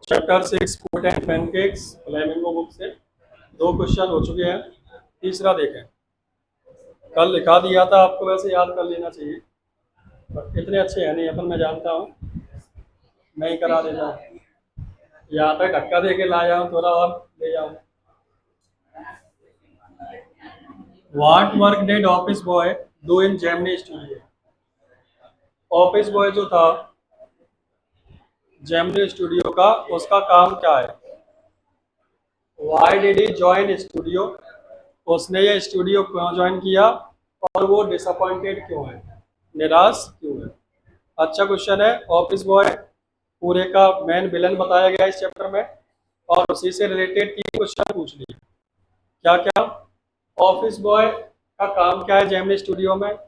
Chapter 6 food and pancakes flamingo book से 2 question हो चुके हैं। तीसरा देखें। कल लिखा दिया था, आपको वैसे याद कर लेना चाहिए, पर इतने अच्छे हैं नहीं अपन, मैं जानता हूँ, मैं ही करा देता हूँ। यहाँ तक धक्का दे के लाया हूँ, थोड़ा और ले जाऊँ। What work did office boy do in Gemini Studio? Office boy जो था जेमिनी स्टूडियो का, उसका काम क्या है? Why did he join studio? उसने ये स्टूडियो क्यों ज्वाइन किया और वो डिसअपॉइंटेड क्यों है, निराश क्यों है? अच्छा क्वेश्चन है। ऑफिस बॉय पूरे का मेन विलन बताया गया इस चैप्टर में, और उसी से रिलेटेड 3 क्वेश्चन पूछ लिए। क्या क्या? ऑफिस बॉय का काम क्या है जेमिनी स्टूडियो में,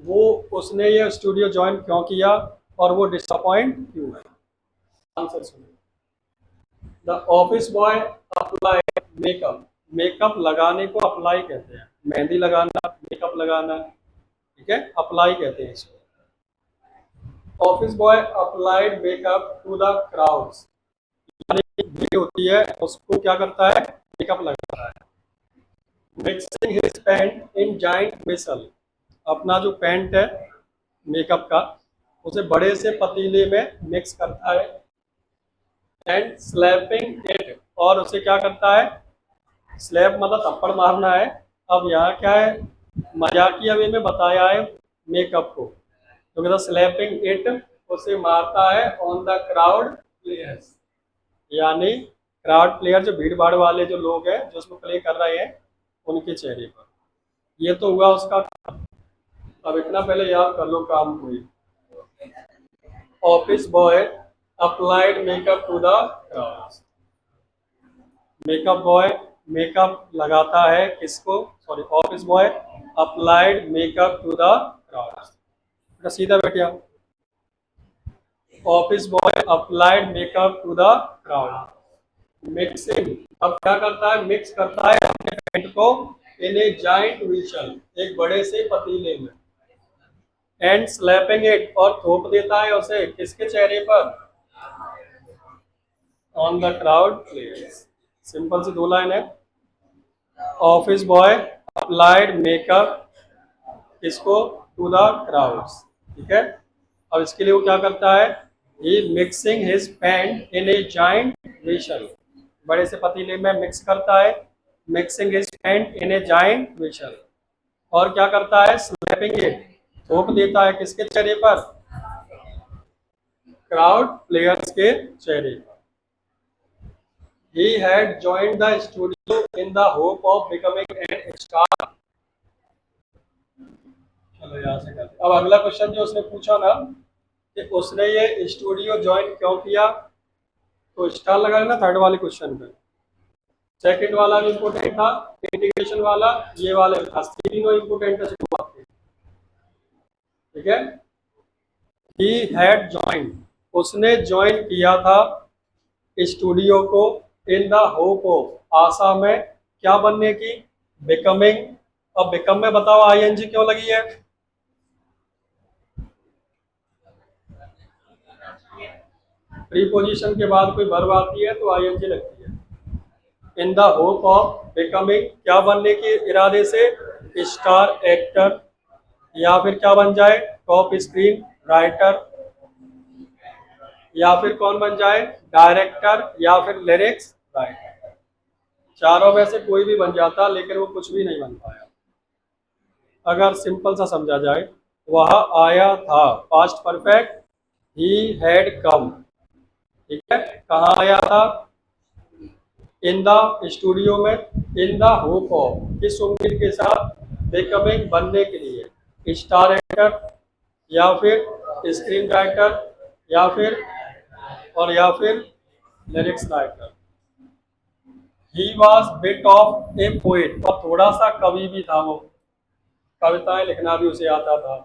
वो उसने ये स्टूडियो ज्वाइन क्यों किया, और वो डिसअपॉइंट क्यों है? आंसर सुनिए। The office boy apply makeup. Makeup लगाने को अप्लाई कहते हैं, मेहंदी लगाना, मेकअप लगाना, ठीक है, अप्लाई कहते हैं इसको। Office boy applied makeup to the crowds, यानी भीड़ होती है उसको क्या करता है, मेकअप लगाता है। Mixing his paint in giant vessel, अपना जो पेंट है मेकअप का उसे बड़े से पतीले में मिक्स करता है। एंड स्लैपिंग इट, और उसे क्या करता है, स्लैप मतलब थप्पड़ मारना है। अब यहाँ क्या है, मजाकिया वे में बताया है मेकअप को, तो कहता स्लैपिंग इट, उसे मारता है ऑन द क्राउड प्लेयर्स, यानी क्राउड प्लेयर जो भीड़ भाड़ वाले जो लोग हैं जो उसमें प्ले कर रहे हैं उनके चेहरे पर। ये तो हुआ उसका काम। अब इतना पहले याद कर लो काम को ही। Office boy applied makeup to the crowd, makeup boy makeup लगाता है किसको, sorry, office boy applied makeup to the crowd. सीधा बैठिया, office boy applied makeup to the crowd. Mixing, अब क्या करता है, मिक्स करता है अपने पेंट को इन ए जाइंट वेसल, एक बड़े से पतीले में। एंड स्लैपिंग इट, और थोप देता है उसे किसके चेहरे पर, on the crowd players. Simple सी 2 लाइन है। ऑफिस बॉय अप्लाइड मेकअप किसको, टू द क्राउड्स, ठीक है। अब इसके लिए वो क्या करता है, he mixing his paint in a giant vessel, बड़े से पतीले में मिक्स करता है, mixing his paint in a giant vessel. और क्या करता है, स्लैपिंग इट, थोप देता है किसके चेहरे पर, क्राउड प्लेयर्स के चेहरे पर। He had joined the studio in the hope of becoming an star। चलो यहाँ से करते। अब अगला क्वेश्चन जो उसने पूछा ना कि उसने ये स्टूडियो ज्वाइन क्यों किया, तो स्टार लगाया ना थर्ड वाले क्वेश्चन पे। सेकंड वाला भी इम्पोर्टेंट था, इंटीग्रेशन वाला, ये वाले तीनों इम्पोर्टेंट है, ठीक है। ही हैड ज्वाइन, उसने ज्वाइन किया था स्टूडियो को इन द होप ऑफ, आशा में क्या बनने की, बिकमिंग। अब बिकम में बताओ आईएनजी क्यों लगी है, प्रीपोजिशन के बाद कोई वर्ब आती है तो आईएनजी लगती है। इन द होप ऑफ बिकमिंग, क्या बनने के इरादे से, स्टार एक्टर, या फिर क्या बन जाए, टॉप स्क्रीन राइटर, या फिर कौन बन जाए, डायरेक्टर, या फिर लिरिक्स राइटर। चारों में से कोई भी बन जाता, लेकिन वो कुछ भी नहीं बन पाया। अगर सिंपल सा समझा जाए, वह आया था, पास्ट परफेक्ट, ही हैड कम, ठीक है। कहाँ आया था, इन द स्टूडियो में, इन द होप ऑफ, किस उम्मीद के साथ, बिकमिंग, बनने के लिए, स्टार एक्टर, या फिर स्क्रीन राइटर, या फिर lyrics writer. He was bit of A poet, और थोड़ा सा कवि भी था वो, कविताएं लिखना भी उसे आता था।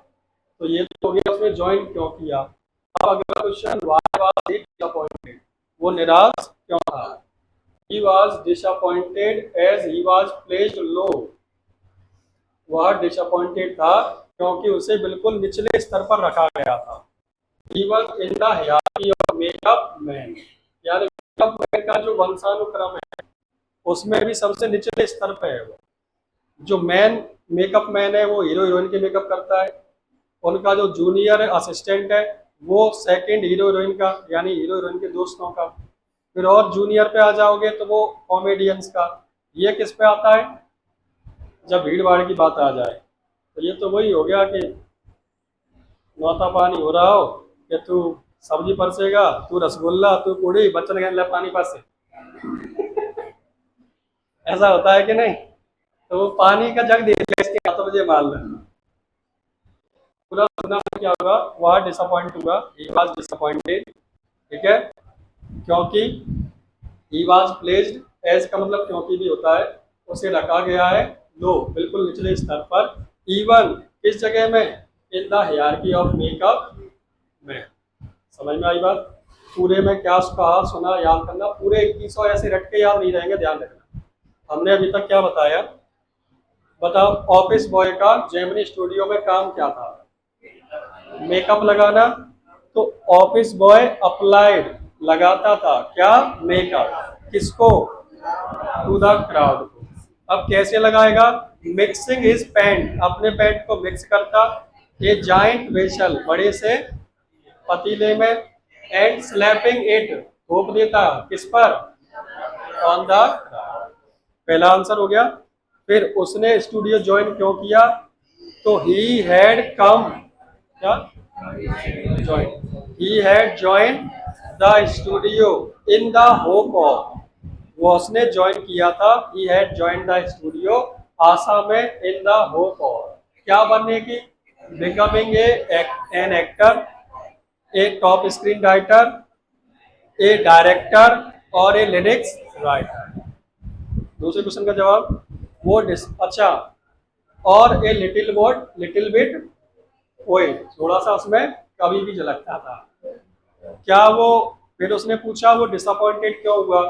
तो ये तो हो गया उसने ज्वाइन क्यों किया। अब अगला question, why was he disappointed, वो निराश क्यों था। He was disappointed as he was placed low, वह डिसअपॉइंटेड था क्योंकि उसे बिल्कुल निचले स्तर पर रखा गया था। He was in the hierarchy of makeup man, यानी मेकअप मैन का जो वंशानुक्रम है उसमें भी सबसे निचले स्तर पे है वो। जो मैन मेकअप मैन है वो हीरो हीरोइन के मेकअप करता है, उनका जो जूनियर असिस्टेंट है वो सेकंड हीरो हीरोइन का यानी हीरो हीरोइन के दोस्तों का, फिर और जूनियर पे आ जाओगे तो वो कॉमेडियंस का। ये किस पे आता है जब भीड़ भाड़ की बात आ जाए। तो ये तो वही हो गया कि नौता पानी हो रहा हो कि तू सब्जी परसेगा, तू रसगुल्ला, तू पूड़ी, बच्चन कहने लग पानी पास से। ऐसा होता है कि नहीं? तो वो पानी का जग दे दिया इसके हाथों में, ये माल है। पूरा सुना क्या होगा, वह डिसअपॉइंट हुआ, ही वाज डिसअपॉइंटेड, ठीक है, क्योंकि ही वाज प्लेस्ड, एज का मतलब क्योंकि भी होता है, उसे रखा गया है लो, बिल्कुल निचले स्तर पर, इवन किस जगह में, in the hierarchy of makeup में। समझ में आई बात? पूरे में क्या कहा सुना याद करना, पूरे 2100 ऐसे रट के याद नहीं रहेंगे, ध्यान रखना। हमने अभी तक क्या बताया, बताओ। ऑफिस बॉय का जेमिनी स्टूडियो में काम क्या था? मेकअप लगाना। तो ऑफिस बॉय अप्लाइड, लगाता था क्या? मेकअप। किसको? टू द क्राउड को। अब कैसे लगाएगा? मिक्सिंग हिज पैंट, अपने पैंट को मिक्स करता, ए जाइंट वेसल, बड़े से पतीले में, एंड स्लैपिंग इट, थोप देता, किस पर? On the crowd. पहला आंसर हो गया। फिर उसने स्टूडियो ज्वाइन क्यों किया? तो ही हैड कम, क्या? Join, he had join the studio in the hope of, वो उसने ज्वाइन किया था, he had join the studio, आशा में, इन द होप ऑफ, क्या बनने की? Becoming an actor, a top screen writer, a director, और ए लिरिक्स राइटर। दूसरे क्वेश्चन का जवाब वो अच्छा, और ए लिटिल बिट पोएट, थोड़ा सा उसमें कवि भी झलकता था। क्या वो, फिर उसने पूछा वो डिसअपॉइंटेड क्यों हुआ?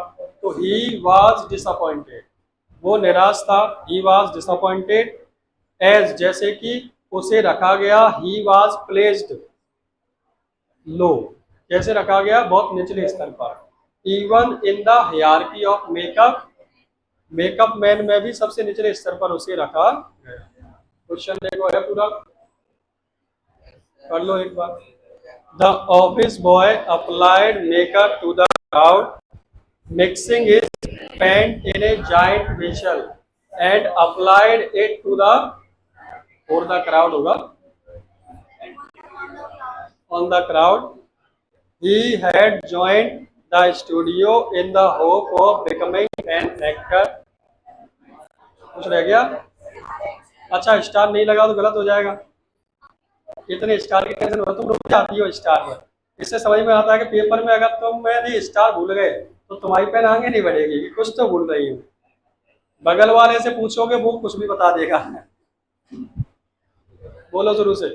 तो ही वाज डिसअपॉइंटेड, वो निराश था, ही वाज डिसअपॉइंटेड, एज जैसे कि उसे रखा गया, ही वाज प्लेस्ड लो, कैसे रखा गया? बहुत निचले स्तर पर, even in the hierarchy of makeup, makeup man में भी सबसे निचले स्तर पर उसे रखा गया। क्वेश्चन देखो है पूरा, कर लो एक बार। The office boy applied makeup to the crowd, mixing his paint in a giant vessel and applied it to the, for the crowd होगा, on the crowd. He had joined the studio in the hope of becoming an actor. कुछ रह गया? अच्छा, star नहीं लगा तो गलत हो जाएगा, इतने स्टार की टेंशन हो, तुम रुक जाती हो स्टार पर। इससे समझ में आता है कि पेपर में अगर तुम यदि स्टार भूल गए तो तुम्हारी पेन आगे नहीं बढ़ेगी कि कुछ तो भूल रही हो। बगल वाले से पूछोगे वो कुछ भी बता देगा। बोलो शुरू से।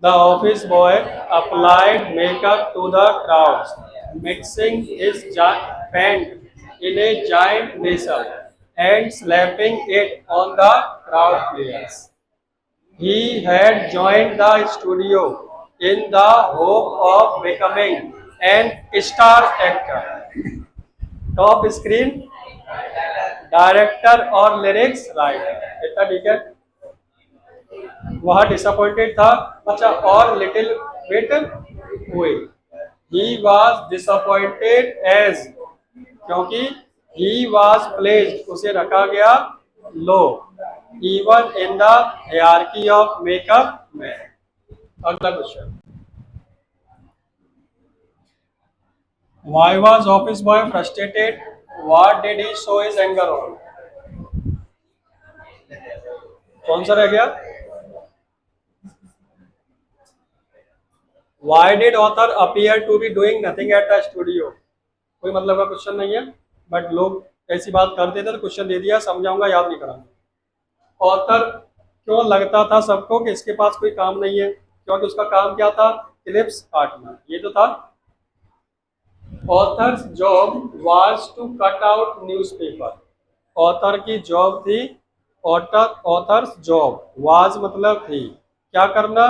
The office boy applied makeup to the crowds, mixing his paint in a giant vessel and slapping it on the crowd players. He had joined the studio in the hope of becoming an star actor, top screen director और lyrics writer. इतना ठीक है। वह disappointed था, अच्छा, और little bit हुए, ही was disappointed as, क्योंकि ही वाज प्लेस्ड, उसे रखा गया low, even in the hierarchy of makeup में। अगला question, why was office boy frustrated, what did he show his anger on? कौन सा रह गया? Why did author appear to be doing nothing at the studio? कोई मतलब का question नहीं है, बट लोग ऐसी बात करते थे तो क्वेश्चन दे दिया, समझाऊंगा, याद नहीं कराऊंगा। ऑथर क्यों लगता था सबको कि इसके पास कोई काम नहीं है? क्योंकि उसका काम क्या था? क्लिप्स काटना, ये तो था। Author's job was to cut out newspaper, author की जॉब थी, ऑथर्स जॉब वाज मतलब थी, क्या करना?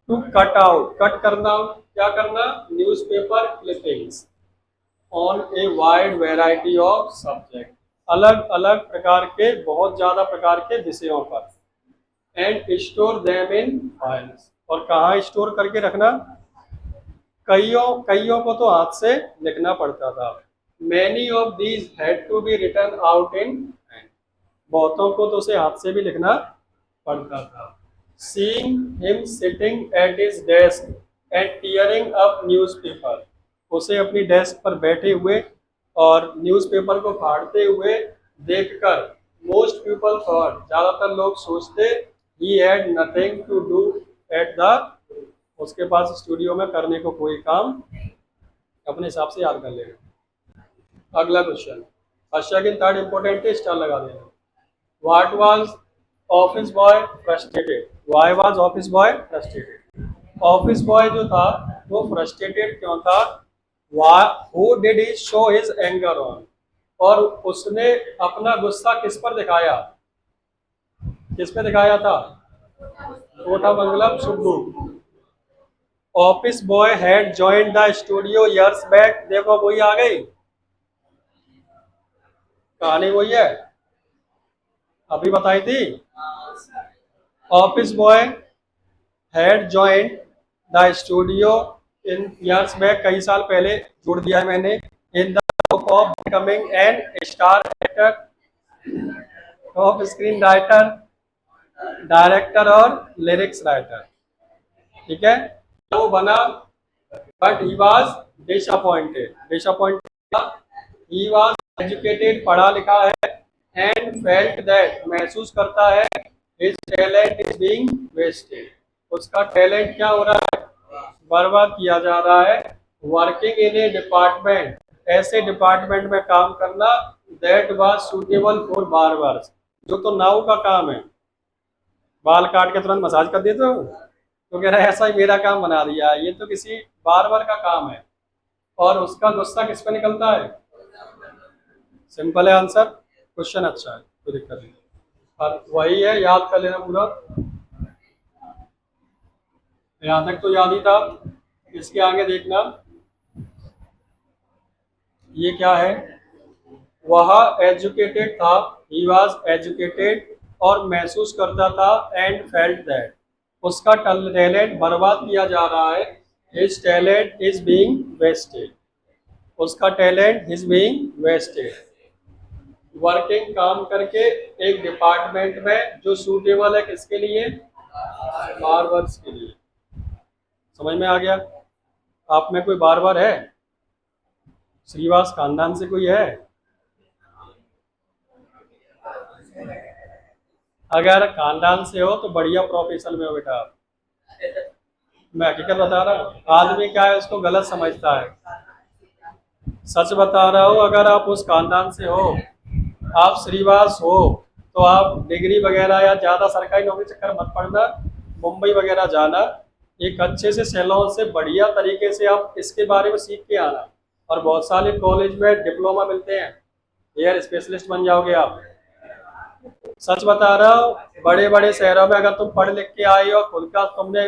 टू कट आउट, कट करना, क्या करना? Newspaper clippings. On a wide variety of subject, अलग अलग प्रकार के, बहुत ज़्यादा प्रकार के विषयों पर, and store them in files, और कहाँ स्टोर करके रखना, कईयों कईयों को तो हाथ से लिखना पड़ता था। Many of these had to be written out in hand, बहुतों को तो उसे हाथ से भी लिखना पड़ता था। Seeing him sitting at his desk and tearing up newspaper, उसे अपनी डेस्क पर बैठे हुए और न्यूज़पेपर को फाड़ते हुए देखकर मोस्ट पीपल थॉट, ज़्यादातर लोग सोचते, he had nothing to do at the, उसके पास स्टूडियो में करने को कोई काम, अपने हिसाब से याद कर लेगा। अगला क्वेश्चन, सेकंड थर्ड इंपॉर्टेंट है, स्टार लगा देना। What was office boy frustrated, why was office boy frustrated, office boy जो था वो फ्रस्ट्रेटेड क्यों था, who did he show his anger on, और उसने अपना गुस्सा किस पर दिखाया, किस पे दिखाया था, Kothamangalam Subbu. Office boy had joined the studio years back, देखो वही आ गई कहानी, वही है अभी बताई थी। Office boy had joined the studio in years back, कई साल पहले जोड़ दिया है मैंने, in the hope of becoming an star actor of screen writer, director और लिरिक्स राइटर, ठीक है। वो बना, but he was disappointed, disappointed, he was educated, पढ़ा लिखा है, एंड फेल्ट दैट, महसूस करता है, his talent is being wasted, उसका टैलेंट क्या हो रहा है, बर्बाद किया जा रहा है। वर्किंग इन ए डिपार्टमेंट, ऐसे डिपार्टमेंट में काम करना, that was suitable for barbers, जो तो नाउ का काम है, बाल काट के तुरंत मसाज कर देते हो, तो कह रहा है ऐसा ही मेरा काम बना दिया, ये तो किसी बार्बर का काम है, और उसका गुस्सा किस पे निकलता है, सिंपल है आंसर, क्वेश्चन अच्छा है, कोई दिक्कत नहीं, और वही है, याद कर लेना पूरा, यहाँ तक तो याद ही था। इसके आगे देखना, ये क्या है, वह एजुकेटेड था, ही वाज एजुकेटेड, और महसूस करता था, एंड फेल्ट दैट, उसका टैलेंट बर्बाद किया जा रहा है, his talent is being wasted, उसका talent is being wasted. Working, काम करके एक डिपार्टमेंट में जो सूटेबल है किसके लिए, बार्बर्स के लिए, समझ में आ गया। आप में कोई बार्बर है, श्रीवास खानदान से कोई है, अगर खानदान से हो तो बढ़िया प्रोफेशन में हो बेटा आप, मैं हकीकत बता रहा हूँ, आदमी क्या है उसको गलत समझता है, सच बता रहा हूँ, अगर आप उस खानदान से हो, आप श्रीवास हो, तो आप डिग्री वगैरह या ज़्यादा सरकारी नौकरी चक्कर मत पड़ना, मुंबई वगैरह जाना, एक अच्छे से सैलून से बढ़िया तरीके से आप इसके बारे में सीख के आना, और बहुत सारे कॉलेज में डिप्लोमा मिलते हैं, हेयर स्पेशलिस्ट बन जाओगे आप, सच बता रहा हूँ। बड़े बड़े शहरों में अगर तुम पढ़ लिख के आए हो, खुद का तुमने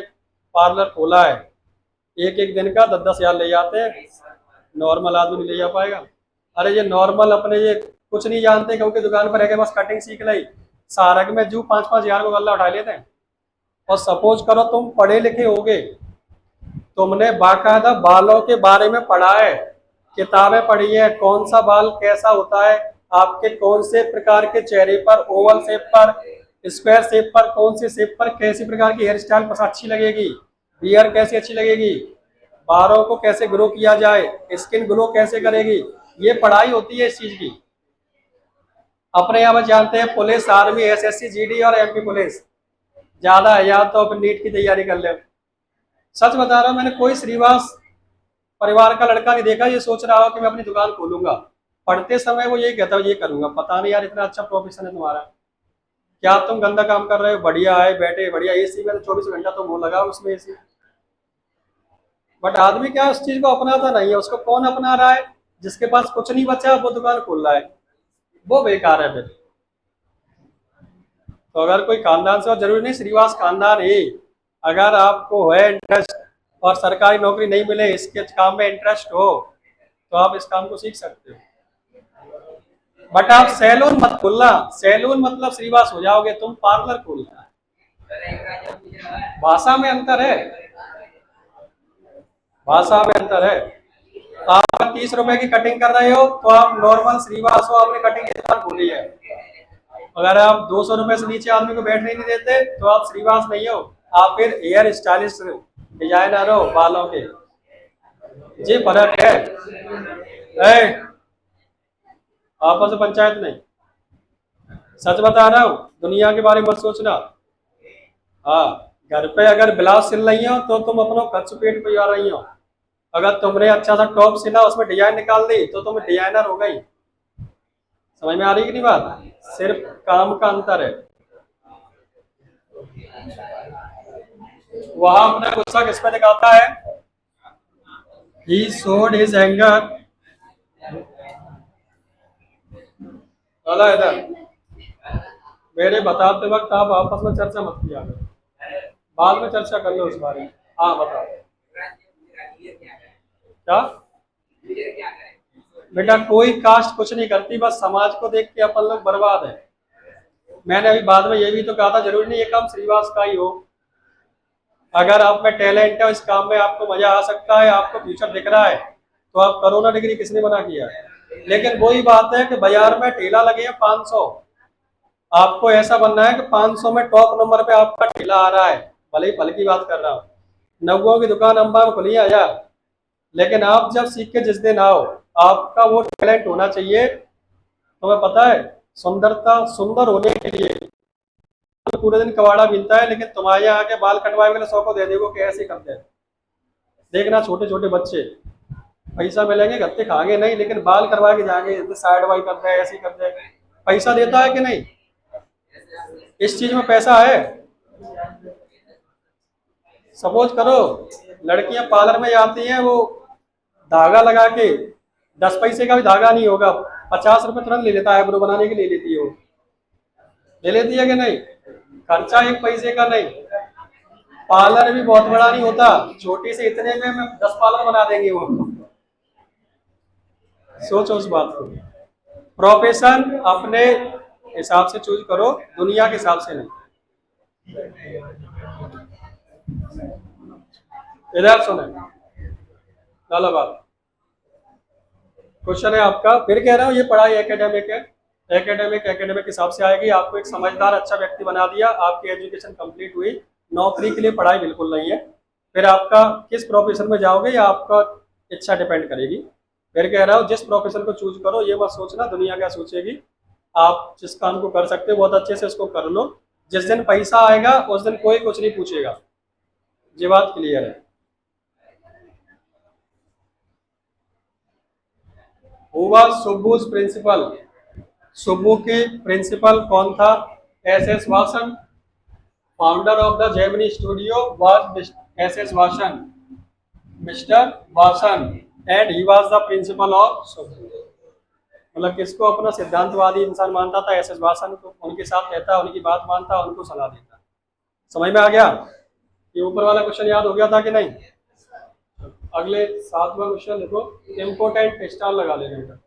पार्लर खोला है, एक एक दिन का 10-10 हज़ार ले जाते हैं, नॉर्मल आदमी नहीं ले जा पाएगा। अरे ये नॉर्मल अपने ये कुछ नहीं जानते, क्योंकि दुकान पर रह के बस कटिंग सीख ली, सारक में जो 5-5 हज़ार को गल्ला उठा लेते हैं। और सपोज करो तुम पढ़े लिखे होगे, तुमने बाकायदा बालों के बारे में पढ़ा है, किताबें पढ़ी है, कौन सा बाल कैसा होता है, आपके कौन से प्रकार के चेहरे पर, ओवल शेप पर, स्क्वायर शेप पर, कौन से शेप पर कैसी प्रकार की हेयर स्टाइल अच्छी लगेगी, बियर कैसी अच्छी लगेगी, बालों को कैसे ग्रो किया जाए, स्किन ग्लो कैसे करेगी, ये पढ़ाई होती है इस चीज की। अपने यहाँ में जानते हैं पुलिस, आर्मी, एसएससी, जीडी और एमपी पुलिस, ज्यादा है याद तो अपनी नीट की तैयारी कर ले। सच बता रहा हूँ, मैंने कोई श्रीवास परिवार का लड़का नहीं देखा ये सोच रहा हो कि मैं अपनी दुकान खोलूंगा, पढ़ते समय वो यही कहता ये करूंगा, पता नहीं यार इतना अच्छा प्रोफेशन है तुम्हारा, क्या तुम गंदा काम कर रहे हो, बढ़िया है, बैठे बढ़िया एसी में तो 24 घंटा तुम वो लगाओ उसमें एसी। बट आदमी क्या उस चीज को अपनाता नहीं है, उसको कौन अपना रहा है, जिसके पास कुछ नहीं बचा वो दुकान खोल रहा है, वो बेकार है फिर। तो अगर कोई खानदान से, और जरूरी नहीं श्रीवास खानदान ही, अगर आपको है इंटरेस्ट और सरकारी नौकरी नहीं मिले, इसके काम में इंटरेस्ट हो, तो आप इस काम को सीख सकते हो। बट आप सैलून मत खोलना, सैलून मतलब श्रीवास हो जाओगे तुम, पार्लर खोलना है। भाषा में अंतर है, भाषा में अंतर है। आप 30 रुपए की कटिंग कर रहे हो तो आप नॉर्मल श्रीवास हो, आपने कटिंग की दुकान खोली है। अगर आप 200 रुपए से नीचे आदमी को बैठने नहीं देते तो आप श्रीवास नहीं हो, आप फिर हेयर स्टाइलिस्ट डिजाइनर हो बालों के। जी फर्क है। ए, आपस में पंचायत नहीं, सच बता रहा हूँ, दुनिया के बारे में मत सोचना। हाँ, घर पे अगर ब्लाउज सिल रही हो तो तुम अपना खर्च पेट पे जा रही हो। अगर तुमने अच्छा सा टॉप सिला, उसमें डिजाइन निकाल दी, तो तुम डिजाइनर हो गई। समझ में आ रही कि नहीं बात? सिर्फ काम का अंतर है। वहां अपना गुस्सा किस पे दिखाता है? He showed his anger। चलो इधर, मेरे बताते वक्त आप आपस में चर्चा मत किया करो, बाद में चर्चा कर लो उस बारे में। हाँ बताओ क्या? बेटा कोई कास्ट कुछ नहीं करती, बस समाज को देख के अपन लोग बर्बाद है। मैंने अभी बाद में ये भी तो कहा था, जरूरी नहीं ये काम श्रीवास का ही हो। अगर आप में टैलेंट है, इस काम में आपको मजा आ सकता है, आपको फ्यूचर दिख रहा है, तो आप करो ना, डिग्री किसने मना किया है? लेकिन वही बात है कि बाजार में ठेला लगे हैं 500, आपको ऐसा बनना है कि 500 में टॉप नंबर पे आपका ठेला आ रहा है। भले ही फल की बात कर रहा हूँ, नब्बों की दुकान अंबा में खुली है यार, लेकिन आप जब सीख के जिस दिन आओ, आपका वो टैलेंट होना चाहिए। तुम्हें पता है, सुंदरता, सुंदर होने के लिए तो पूरे दिन कबाड़ा मिलता है, लेकिन तुम्हारे यहाँ आके बाल कटवाए के 100 को दे देगो कि ऐसे करते हैं। देखना छोटे छोटे बच्चे, पैसा मिलेंगे गत्ते खाएंगे नहीं, लेकिन बाल करवा के जाएंगे, साइड वाई करते हैं, ऐसे ही करते हैं। पैसा देता है कि नहीं? इस चीज में पैसा है। सपोज करो लड़कियां पार्लर में आती हैं, वो धागा लगा के, 10 पैसे का भी धागा नहीं होगा, 50 रुपए तुरंत ले लेता है, आईब्रो बनाने के ले लेती है वो, ले लेती है कि नहीं? खर्चा 1 पैसे का नहीं। पार्लर भी बहुत बड़ा नहीं होता, छोटी से इतने में 10 पार्लर बना देंगे वो। सोचो उस बात को। प्रोफेशन अपने हिसाब से चूज करो, दुनिया के हिसाब से नहीं। इधर सुने, चलो बात, क्वेश्चन है आपका, फिर कह रहा हूँ ये पढ़ाई एकेडमिक है, एकेडमिक एकेडमिक हिसाब से आएगी। आपको एक समझदार अच्छा व्यक्ति बना दिया, आपकी एजुकेशन कंप्लीट हुई, नौकरी के लिए पढ़ाई बिल्कुल नहीं है। फिर आपका किस प्रोफेशन में जाओगे या आपका इच्छा डिपेंड करेगी। फिर कह रहा हूँ जिस प्रोफेशन को चूज करो, ये मत सोचना दुनिया क्या सोचेगी। आप जिस काम को कर सकते हो बहुत अच्छे से उसको कर लो, जिस दिन पैसा आएगा उस दिन कोई कुछ नहीं पूछेगा। ये बात क्लियर है। Who was Subbu's principal? Subbu के प्रिंसिपल कौन था? S S Vasan. Founder of the Gemini studio was S S Vasan, mister Vasan, and he was the principal of Subbu. मतलब किसको अपना सिद्धांतवादी इंसान मानता था? एस एस वासन को। उनके साथ रहता, उनकी बात मानता, उनको सलाह देता। समझ में आ गया? ये ऊपर वाला क्वेश्चन याद हो गया था कि नहीं? अगले 7वां क्वेश्चन देखो, इम्पोर्टेंट स्टार लगा लेने का।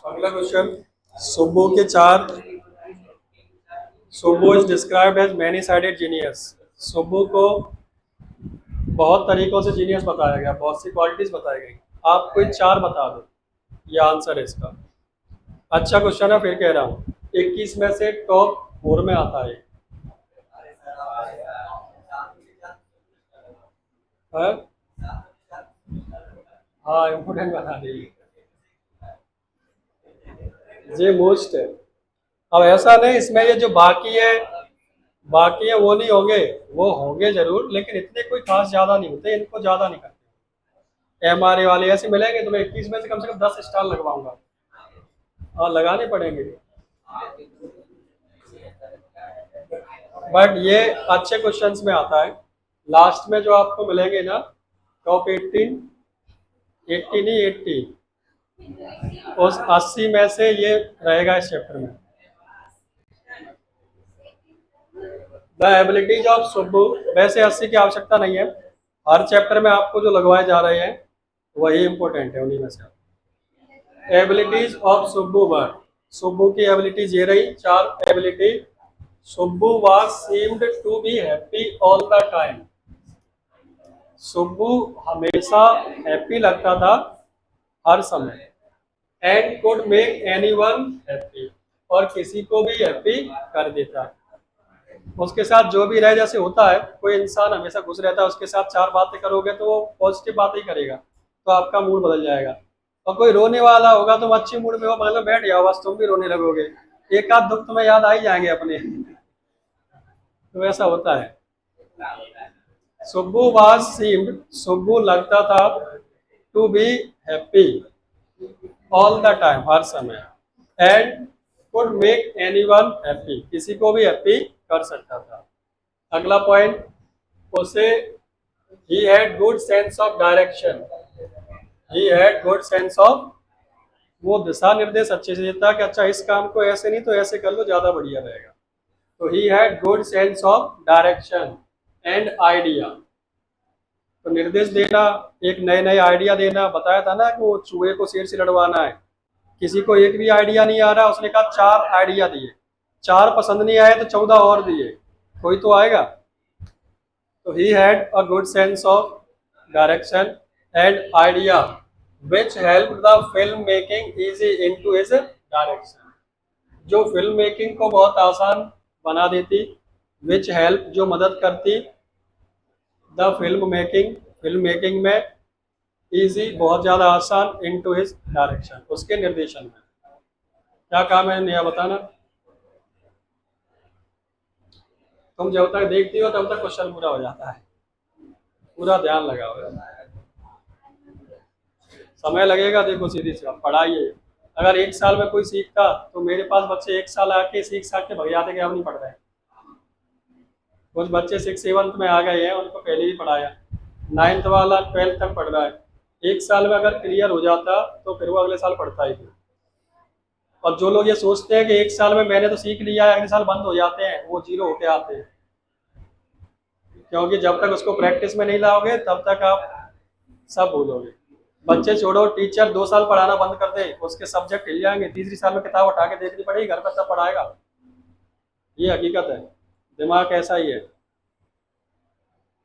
अगला क्वेश्चन, सुब्बू के चार, Subbu is described as many sided genius. सुब्बू को बहुत तरीकों से जीनियस बताया गया, बहुत सी क्वालिटीज बताई गई। आप कोई चार बता दो, ये आंसर है इसका। अच्छा क्वेश्चन है, फिर कह रहा हूँ 21 में से टॉप 4 में आता है। है? हाँ, इम्पोर्टेंट बता दीजिए। ये मोस्ट है। अब ऐसा नहीं, इसमें ये जो बाकी है बाकी है वो नहीं होंगे, वो होंगे जरूर लेकिन इतने कोई खास ज्यादा नहीं होते, इनको ज्यादा नहीं करते। एमआरए वाले ऐसे मिलेंगे तुम्हें 21 में से कम 10 स्टार लगवाऊंगा। और लगाने पड़ेंगे। बट ये अच्छे क्वेश्चंस में आता है। लास्ट में जो आपको मिलेंगे ना, टॉप 18, 80 नहीं 80, उस 80 में से ये रहेगा इस चैप्टर में। द एबिलिटीज ऑफ सुब्बू, वैसे 80 की आवश्यकता नहीं है, हर चैप्टर में आपको जो लगवाए जा रहे हैं वही इंपॉर्टेंट है उन्हीं में से। Abilities of Subbu were, Subbu की एबिलिटीज ये रही, 4 ability. Subbu was seemed to be happy all the time, Subbu हमेशा हैप्पी लगता था हर समय। And could make anyone happy, और किसी को भी हैप्पी कर देता। उसके साथ जो भी रहे, जैसे होता है कोई इंसान हमेशा खुश रहता है, उसके साथ 4 बातें करोगे तो वो पॉजिटिव बातें ही करेगा, तो आपका मूड बदल जाएगा। और कोई रोने वाला होगा, तुम अच्छी मूड में हो, मतलब बैठ जाओ बस, तुम भी रोने लगोगे, एक आध दुख तुम्हें याद आ ही जाएंगे अपने। तो ऐसा होता है। सुब्बू वाज सीम्ड, सुब्बू लगता था, to be happy all the time, हर समय। And could make anyone happy, किसी को भी हैप्पी कर सकता था। अगला पॉइंट, उसे he had good sense of direction, he had good sense of, वो दिशा निर्देश अच्छे से देता कि अच्छा इस काम को ऐसे नहीं तो ऐसे कर लो, ज्यादा बढ़िया रहेगा। तो he had good sense of direction and idea, तो निर्देश देना, एक नए नए आइडिया देना। बताया था ना कि वो चूहे को शेर से लड़वाना है, किसी को एक भी आइडिया नहीं आ रहा, उसने कहा 4 आइडिया दिए, 4 पसंद नहीं आए तो 14 और दिए, कोई तो आएगा। तो he had a good sense of direction and idea which help the film making easy into his direction, जो फिल्म मेकिंग को बहुत आसान बना देती, विच हेल्प जो मदद करती, द फिल्म मेकिंग में, इजी बहुत ज्यादा आसान, इनटू हिज डायरेक्शन उसके निर्देशन में। क्या काम है नया बताना। तुम जब तक देखती हो तब तक क्वेश्चन पूरा हो जाता है, पूरा ध्यान लगाओ। समय लगेगा, देखो सीधी सी बात, पढ़ाई है। अगर 1 साल में कोई सीखता तो मेरे पास बच्चे 1 साल आके सीख साख के भग जाते कि अब नहीं पढ़ रहे। कुछ बच्चे 6th 7th में आ गए हैं, उनको पहले ही पढ़ाया, 9th वाला 12th तक पढ़ रहा है। 1 साल में अगर क्लियर हो जाता तो फिर वो अगले साल पढ़ता ही नहीं। और जो लोग ये सोचते हैं कि 1 साल में मैंने तो सीख लिया है, अगले साल बंद हो जाते हैं, वो जीरो होके आते हैं। क्योंकि जब तक उसको प्रैक्टिस में नहीं लाओगे तब तक आप सब भूलोगे। बच्चे छोड़ो, टीचर 2 साल पढ़ाना बंद कर दे, उसके सब्जेक्ट हिल जाएंगे, तीसरी साल में किताब उठा के देखनी पड़ेगी, घर पर तब पढ़ाएगा। ये हकीकत है, दिमाग ऐसा ही है।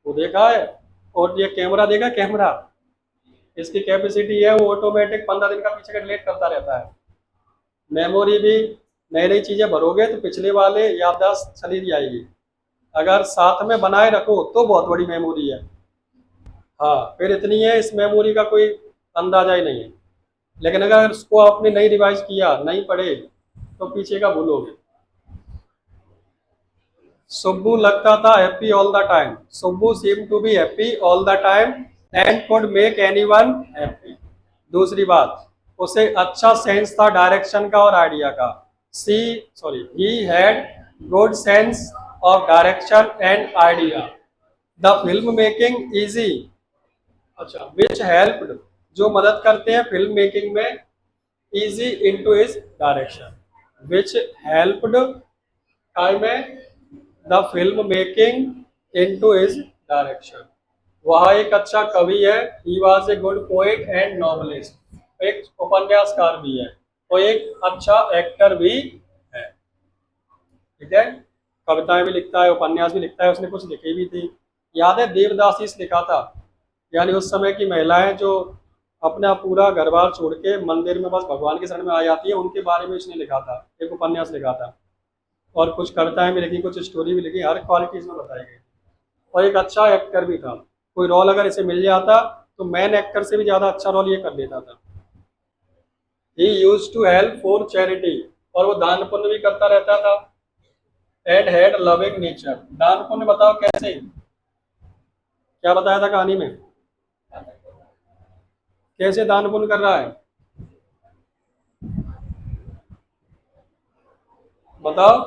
वो देखा है, और ये कैमरा देखा, कैमरा इसकी कैपेसिटी है, वो ऑटोमेटिक 15 दिन का पीछे का डिलीट करता रहता है। मेमोरी भी नई नई चीजें भरोगे तो पिछले वाले याददाश्त चली जाएगी। अगर साथ में बनाए रखो तो बहुत बड़ी मेमोरी है। हाँ, फिर इतनी है, इस मेमोरी का कोई अंदाजा ही नहीं है। लेकिन अगर उसको आपने नहीं रिवाइज किया, नहीं पढ़े, तो पीछे का भूलोगे। सुब्बू लगता था happy all the time, Subbu seem to be happy all the time and could make anyone happy. दूसरी बात, उसे अच्छा सेंस था डायरेक्शन का और आइडिया का। He had good sense of direction and idea, the film making easy, अच्छा विच helped जो मदद करते हैं फिल्म मेकिंग में, इजी इनटू हिज डायरेक्शन, विच हेल्प्ड टाइम में the film making into his direction. वह एक अच्छा कवि है, he was a good poet and novelist, एक उपन्यासकार भी है और एक अच्छा एक्टर भी है। ठीक है, कविताएं भी लिखता है, उपन्यास भी लिखता है, उसने कुछ लिखी भी थी। याद है देवदासीस लिखा था, यानी उस समय की महिलाएं जो अपना पूरा घर बार छोड़ के मंदिर में बस भगवान के शरण में आ जाती है, उनके बारे में इसने लिखा था, एक उपन्यास लिखा था। और कुछ कविताएं भी लिखी, कुछ स्टोरी भी लिखी, हर क्वालिटी इसमें बताई गई। और एक अच्छा एक्टर भी था, कोई रोल अगर इसे मिल जाता तो मेन एक्टर से भी ज्यादा अच्छा रोल ये कर लेता था। He used to help for charity, और वो दान पुण्य भी करता रहता था। And had loving nature. दान पुण्य बताओ कैसे, क्या बताया था कहानी में, कैसे दान पुण्य कर रहा है, बताओ।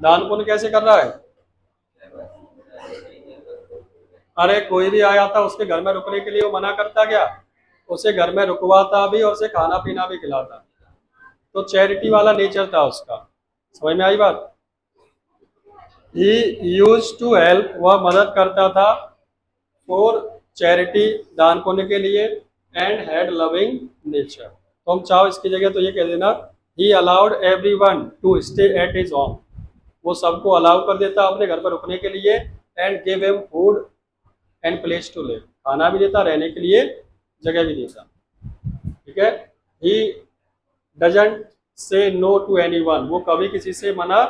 दान पुण्य कैसे कर रहा है? अरे कोई भी आया था उसके घर में रुकने के लिए वो मना करता क्या? उसे घर में रुकवाता भी और उसे खाना पीना भी खिलाता। तो चैरिटी वाला नेचर था उसका। समझ में आई बात? ही यूज टू हेल्प, वह मदद करता था, फॉर चैरिटी, दान पुण्य के लिए, एंड हैड लविंग नेचर। तो हम चाहो इसकी जगह तो ये कह देना, he allowed everyone to stay at his home. वो सबको अलाउ कर देता अपने घर पर रुकने के लिए, and give him food and place to live, खाना भी देता, रहने के लिए जगह भी देता। ठीक है। He doesn't say no to any one, वो कभी किसी से मना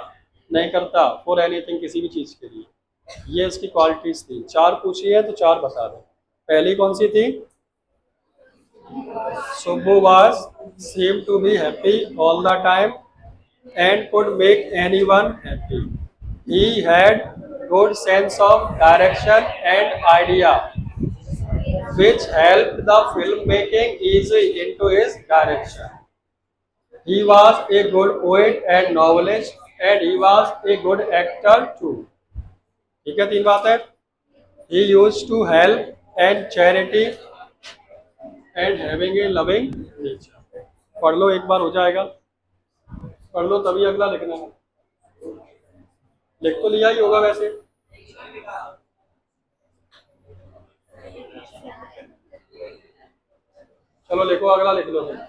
नहीं करता, फॉर एनीथिंग, किसी भी चीज के लिए। ये इसकी क्वालिटीज थी। चार पूछी है तो चार बता दो। पहली कौन सी थी? Subbu was seemed to be happy all the time and could make anyone happy. He had good sense of direction and idea, which helped the filmmaking easy into his direction. He was a good poet and novelist, and he was a good actor too. ठीक है, तीन बात है। He used to help and charity and having a loving nature। पढ़ लो एक बार हो जाएगा, पढ़ लो तभी अगला लिखना है। लिख तो लिया ही होगा वैसे। चलो लिखो, अगला लिख लो फिर।